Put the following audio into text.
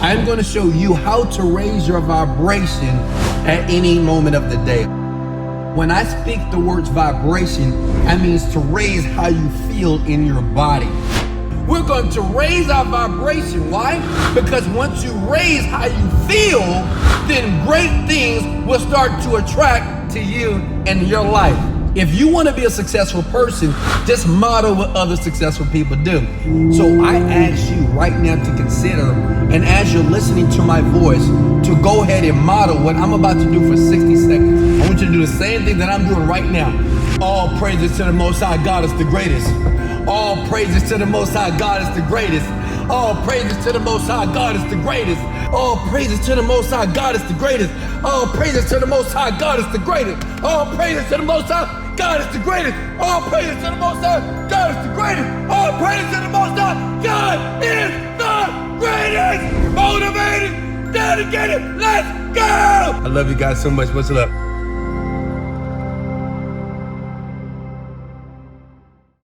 I'm going to show you how to raise your vibration at any moment of the day. When I speak the words vibration, that means to raise how you feel in your body. We're going to raise our vibration. Why? Because once you raise how you feel, then great things will start to attract to you and your life. If you want to be a successful person, just model what other successful people do. So I ask you right now to consider, and as you're listening to my voice, to go ahead and model what I'm about to do for 60 seconds. I want you to do the same thing that I'm doing right now. All praises to the Most High God is the greatest. All praises to the Most High God is the greatest. All praises to the Most High God is the greatest. All praises to the Most High God is the greatest. All praises to the Most High God is the greatest. All praises to the Most High God is the greatest. All praises to the Most High God is the greatest. All praises to the Most High God is the greatest. Motivated, dedicated, let's go. I love you guys so much. What's up?